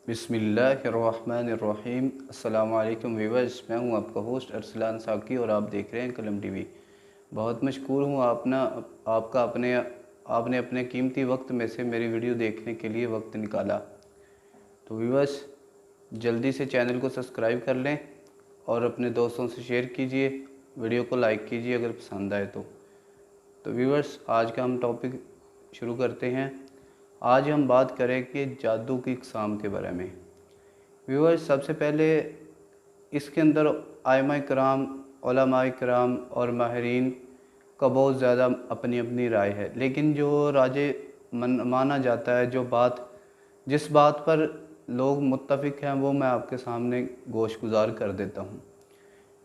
बिस्मिल्लाहिर्रहमानिर्रहीम। अस्सलामु अलैकुम व्यूअर्स, मैं हूं आपका होस्ट अरसलान साकी और आप देख रहे हैं कलम टीवी। बहुत मशकूर हूं आपका आपने अपने कीमती वक्त में से मेरी वीडियो देखने के लिए वक्त निकाला। तो व्यूअर्स, जल्दी से चैनल को सब्सक्राइब कर लें और अपने दोस्तों से शेयर कीजिए, वीडियो को लाइक कीजिए अगर पसंद आए तो व्यूअर्स, आज का हम टॉपिक शुरू करते हैं। आज हम बात करेंगे जादू की इक़साम के बारे में। व्यूअर्स, सबसे पहले इसके अंदर आइमा कराम, उलमा कराम और माहिरीन का बहुत ज़्यादा अपनी अपनी राय है, लेकिन जो राजे माना जाता है, जिस बात पर लोग मुत्तफ़िक हैं, वो मैं आपके सामने गोश गुजार कर देता हूँ।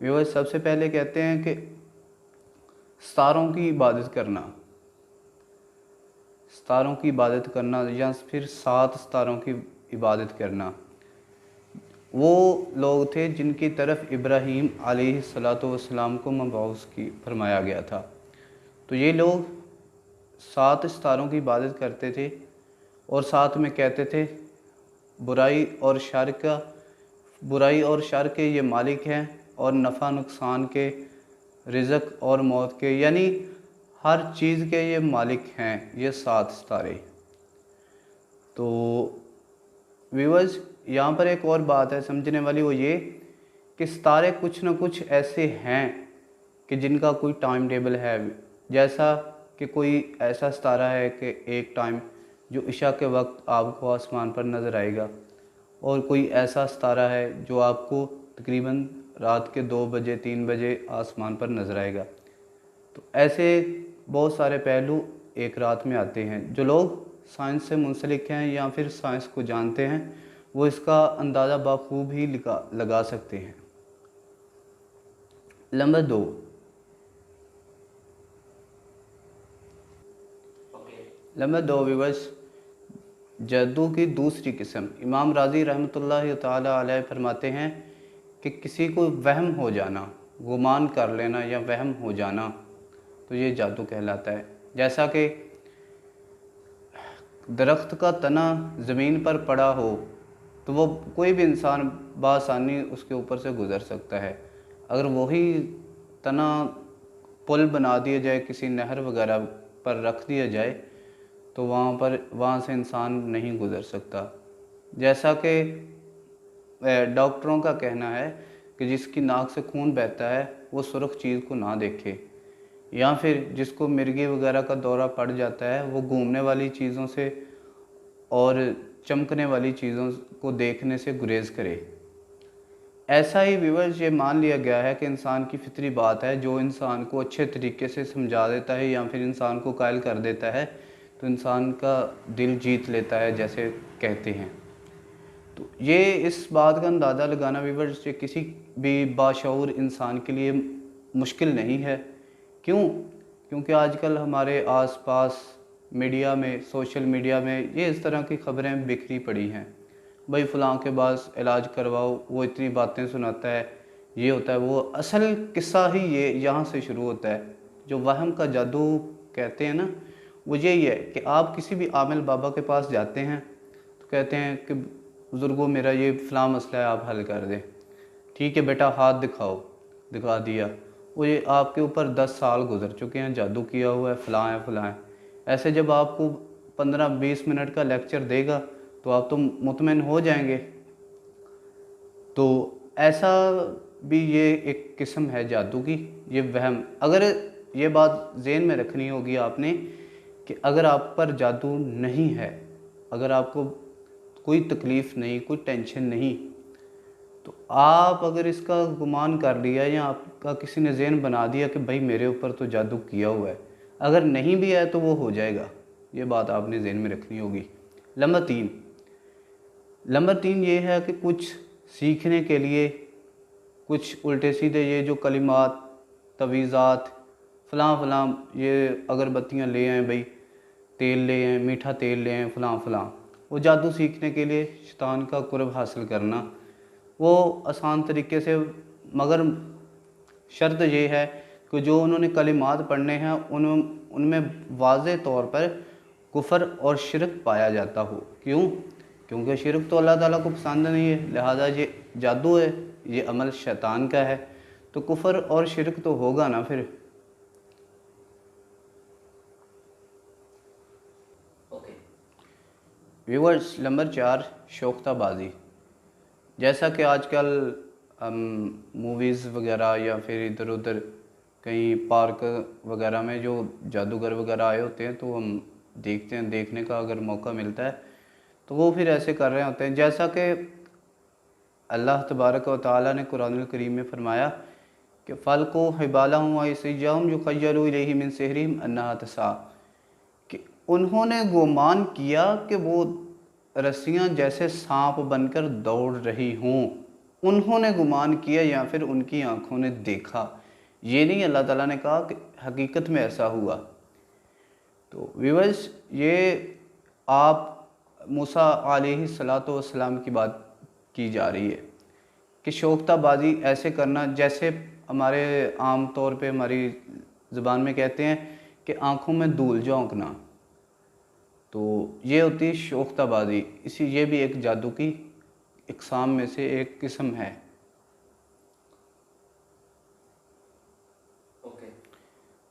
व्यूअर्स, सबसे पहले कहते हैं कि सितारों की इबादत करना या फिर 7 सितारों की इबादत करना, वो लोग थे जिनकी तरफ इब्राहीम अलैहिस्सलातु वस्सलाम को मबऊस की फरमाया गया था। तो ये लोग 7 सितारों की इबादत करते थे और साथ में कहते थे बुराई और शर के ये मालिक हैं और नफ़ा नुकसान के, रिज़्क़ और मौत के, यानी हर चीज़ के ये मालिक हैं, ये 7 सितारे। तो व्यूअर्स, यहाँ पर एक और बात है समझने वाली, वो ये कि सितारे कुछ न कुछ ऐसे हैं कि जिनका कोई टाइम टेबल है। जैसा कि कोई ऐसा सितारा है कि एक टाइम जो इशा के वक्त आपको आसमान पर नज़र आएगा, और कोई ऐसा सितारा है जो आपको तकरीबन रात के 2 बजे 3 बजे आसमान पर नज़र आएगा। तो ऐसे बहुत सारे पहलू एक रात में आते हैं। जो लोग साइंस से मुंसलिक हैं या फिर साइंस को जानते हैं, वो इसका अंदाज़ा बाखूब ही लगा सकते हैं। नंबर 2, व्यूअर्स, जादू की दूसरी किस्म। इमाम राज़ी रहमतुल्लाह ताला अलैह फरमाते हैं कि किसी को वहम हो जाना, गुमान कर लेना या वहम हो जाना, तो ये जादू कहलाता है। जैसा कि दरख्त का तना ज़मीन पर पड़ा हो तो वो कोई भी इंसान बआसानी उसके ऊपर से गुज़र सकता है। अगर वही तना पुल बना दिया जाए, किसी नहर वगैरह पर रख दिया जाए, तो वहाँ से इंसान नहीं गुज़र सकता। जैसा कि डॉक्टरों का कहना है कि जिसकी नाक से खून बहता है वो सुर्ख चीज़ को ना देखे, या फिर जिसको मिर्गी वगैरह का दौरा पड़ जाता है वो घूमने वाली चीज़ों से और चमकने वाली चीज़ों को देखने से गुरेज़ करे। ऐसा ही व्यूअर्स, ये मान लिया गया है कि इंसान की फितरी बात है, जो इंसान को अच्छे तरीके से समझा देता है या फिर इंसान को कायल कर देता है, तो इंसान का दिल जीत लेता है, जैसे कहते हैं। तो ये इस बात का अंदाज़ा लगाना व्यूअर्स, ये किसी भी बाशऊर इंसान के लिए मुश्किल नहीं है। क्योंकि आजकल हमारे आसपास मीडिया में, सोशल मीडिया में ये इस तरह की खबरें बिखरी पड़ी हैं। भाई फ़लाँ के पास इलाज करवाओ, वो इतनी बातें सुनाता है, ये होता है वो। असल किस्सा ही ये यहाँ से शुरू होता है। जो वहम का जादू कहते हैं ना, वो यही है कि आप किसी भी आमिल बाबा के पास जाते हैं तो कहते हैं कि बुज़ुर्गों, मेरा ये फ़लाँ मसला है, आप हल कर दें। ठीक है बेटा, हाथ दिखाओ, दिखा दिया। वो ये आपके ऊपर 10 साल गुजर चुके हैं, जादू किया हुआ है, फ़लाँ है। ऐसे जब आपको 15-20 मिनट का लेक्चर देगा तो आप तो मुतमिन हो जाएंगे। तो ऐसा भी ये एक किस्म है जादू की, ये वहम। अगर ये बात ज़हन में रखनी होगी आपने कि अगर आप पर जादू नहीं है, अगर आपको कोई तकलीफ़ नहीं, कोई टेंशन नहीं, तो आप अगर इसका गुमान कर लिया या आपका किसी ने ज़हन बना दिया कि भाई मेरे ऊपर तो जादू किया हुआ है, अगर नहीं भी है तो वो हो जाएगा। ये बात आपने ज़हन में रखनी होगी। नंबर 3 ये है कि कुछ सीखने के लिए कुछ उल्टे सीधे ये जो कलिमात, तवीज़ात, फ़लाँ ये अगरबत्तियाँ ले आएँ, भाई तेल ले आएँ, मीठा तेल ले आएँ, फ़लाँ, वो जादू सीखने के लिए शैतान का कुर्ब हासिल करना, वो आसान तरीके से। मगर शर्त ये है कि जो उन्होंने कलिमात पढ़ने हैं उनमें वाज़े तौर पर कुफ़र और शिरक पाया जाता हो। क्यों? क्योंकि शिरक तो अल्लाह ताला को पसंद नहीं है, लिहाजा ये जादू है, ये अमल शैतान का है, तो कुफर और शिरक तो होगा ना फिर। Viewers, number 4, शोख्ताबाजी। जैसा कि आजकल मूवीज़ वगैरह या फिर इधर उधर कहीं पार्क वगैरह में जो जादूगर वगैरह आए होते हैं, तो हम देखते हैं, देखने का अगर मौका मिलता है तो वो फिर ऐसे कर रहे होते हैं। जैसा कि अल्लाह तबारक व तआला ने कुरानुल करीम में फरमाया कि फ़ल को हिबाला हुआ इसम जो खय्यलु इलैहि मिन सिहरिहिम अन्नहा तसा, कि उन्होंने गुमान किया कि वो रस्सियाँ जैसे सांप बनकर दौड़ रही हों। उन्होंने गुमान किया या फिर उनकी आंखों ने देखा, ये नहीं अल्लाह ताला ने कहा कि हकीकत में ऐसा हुआ। तो व्यूअर्स, ये आप मूसा अलैहिस्सलातु वस्सलाम की बात की जा रही है कि शोख्ताबाजी ऐसे करना, जैसे हमारे आम तौर पे हमारी ज़ुबान में कहते हैं कि आँखों में धूल झोंकना, तो ये होती है शोख्ताबाजी। ये भी एक जादू की इक़साम में से एक किस्म है।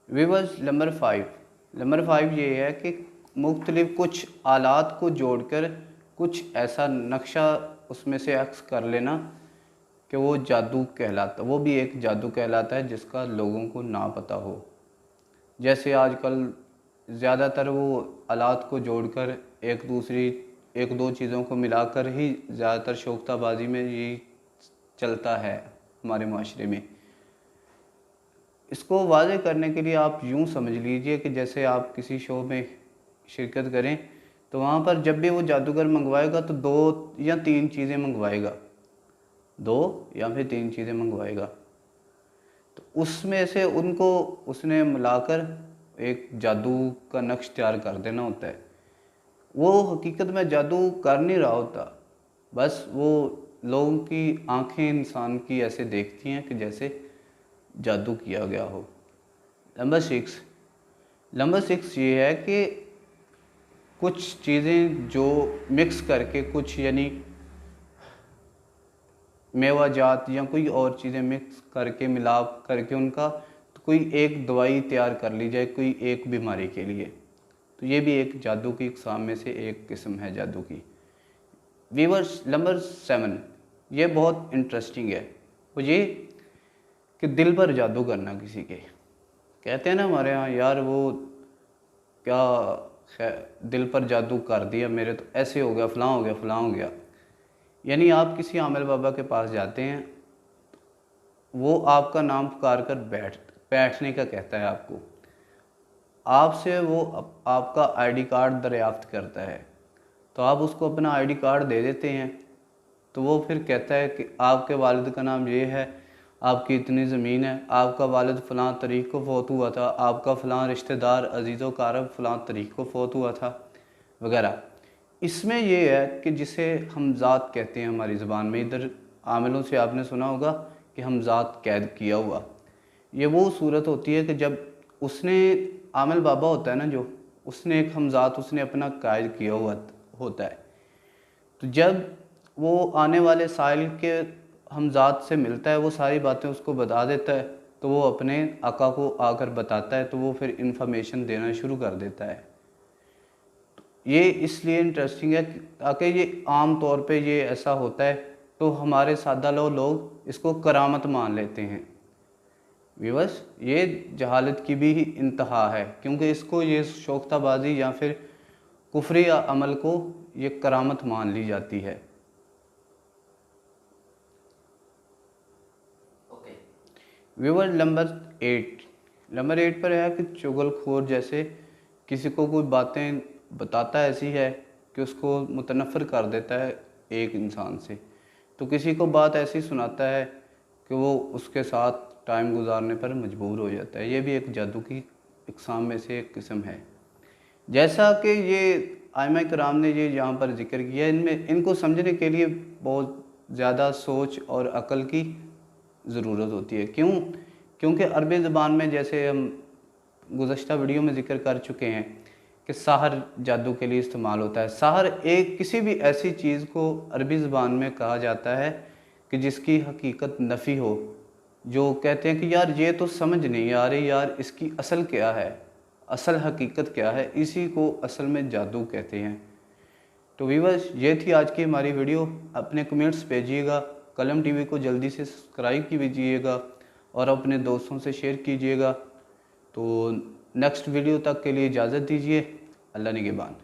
व्यूअर्स, नंबर 5 ये है कि मुख्तलिफ कुछ आलात को जोड़कर कुछ ऐसा नक्शा उसमें से अक्स कर लेना कि वो जादू कहलाता, वो भी एक जादू कहलाता है जिसका लोगों को ना पता हो। जैसे आजकल ज़्यादातर वो आलात को जोड़कर एक दो चीज़ों को मिलाकर ही ज़्यादातर शोख्ताबाजी में ये चलता है हमारे माशरे में। इसको वाज़ेह करने के लिए आप यूँ समझ लीजिए कि जैसे आप किसी शो में शिरकत करें, तो वहाँ पर जब भी वो जादूगर मंगवाएगा तो 2 या 3 चीज़ें मंगवाएगा, 2 या फिर 3 चीज़ें मंगवाएगा। तो उसमें से उनको उसने मिलाकर एक जादू का नक्श तैयार कर देना होता है। वो हकीकत में जादू कर नहीं रहा होता, बस वो लोगों की आंखें इंसान की ऐसे देखती हैं कि जैसे जादू किया गया हो। नंबर 6 ये है कि कुछ चीज़ें जो मिक्स करके, कुछ यानी मेवा जात या कोई और चीज़ें मिक्स करके मिलाप करके उनका तो कोई एक दवाई तैयार कर ली जाए कोई एक बीमारी के लिए, तो ये भी एक जादू की इक़साम में से एक किस्म है जादू की। व्यूअर्स, नंबर 7 ये बहुत इंटरेस्टिंग है। वो ये कि दिल पर जादू करना किसी के। कहते हैं ना हमारे यहाँ, यार वो क्या दिल पर जादू कर दिया मेरे, तो ऐसे हो गया, फ़लाँ हो गया, फ़लाँ हो गया। यानी आप किसी आमिल बाबा के पास जाते हैं, वो आपका नाम पुकार कर बैठने का कहता है आपको, आपसे वो आपका आईडी कार्ड दरियाफ्त करता है, तो आप उसको अपना आईडी कार्ड दे देते हैं, तो वो फिर कहता है कि आपके वालिद का नाम ये है, आपकी इतनी ज़मीन है, आपका वालिद फ़लाँ तारीख़ को फ़ौत हुआ था, आपका फ़लाँ रिश्तेदार अजीज़ कारब फ़लाँ तारीख़ को फ़ौत हुआ था वगैरह। इसमें ये है कि जिसे हमज़ात कहते हैं हमारी ज़बान में, इधर आमिलों से आपने सुना होगा कि हमज़ात कैद किया हुआ। ये वो सूरत होती है कि जब उसने आमिल बाबा होता है ना, जो उसने एक हमज़ात उसने अपना कैद किया हुआ होता है, तो जब वो आने वाले साइल के हमज़ात से मिलता है, वो सारी बातें उसको बता देता है, तो वो अपने आका को आकर बताता है, तो वो फिर इंफॉर्मेशन देना शुरू कर देता है। तो ये इसलिए इंटरेस्टिंग है ताकि ये आम तौर पे ये ऐसा होता है, तो हमारे सादा लोग इसको करामत मान लेते हैं। व्यूअर्स, ये जहालत की भी इंतहा है, क्योंकि इसको ये शोख्ताबाजी या फिर कुफरी अमल को ये करामत मान ली जाती है। व्यूअर, नंबर 8 पर है कि चुगलखोर, जैसे किसी को कोई बातें बताता ऐसी है कि उसको मुतनफ़िर कर देता है एक इंसान से, तो किसी को बात ऐसी सुनाता है कि वो उसके साथ टाइम गुजारने पर मजबूर हो जाता है। ये भी एक जादू की इक़साम में से एक किस्म है। जैसा कि ये आइमा कराम ने ये यहाँ पर जिक्र किया, इनको समझने के लिए बहुत ज़्यादा सोच और अक़ल की ज़रूरत होती है। क्योंकि अरबी ज़बान में, जैसे हम गुज़श्ता वीडियो में ज़िक्र कर चुके हैं कि साहर जादू के लिए इस्तेमाल होता है। साहर एक किसी भी ऐसी चीज़ को अरबी ज़बान में कहा जाता है कि जिसकी हकीकत नफ़ी हो, जो कहते हैं कि यार ये तो समझ नहीं आ रही यार, इसकी असल क्या है, असल हकीकत क्या है, इसी को असल में जादू कहते हैं। तो व्यूअर्स, ये थी आज की हमारी वीडियो। अपने कमेंट्स भेजिएगा, कलम टीवी को जल्दी से सब्सक्राइब कीजिएगा और अपने दोस्तों से शेयर कीजिएगा। तो नेक्स्ट वीडियो तक के लिए इजाज़त दीजिए। अल्लाह निगहबान।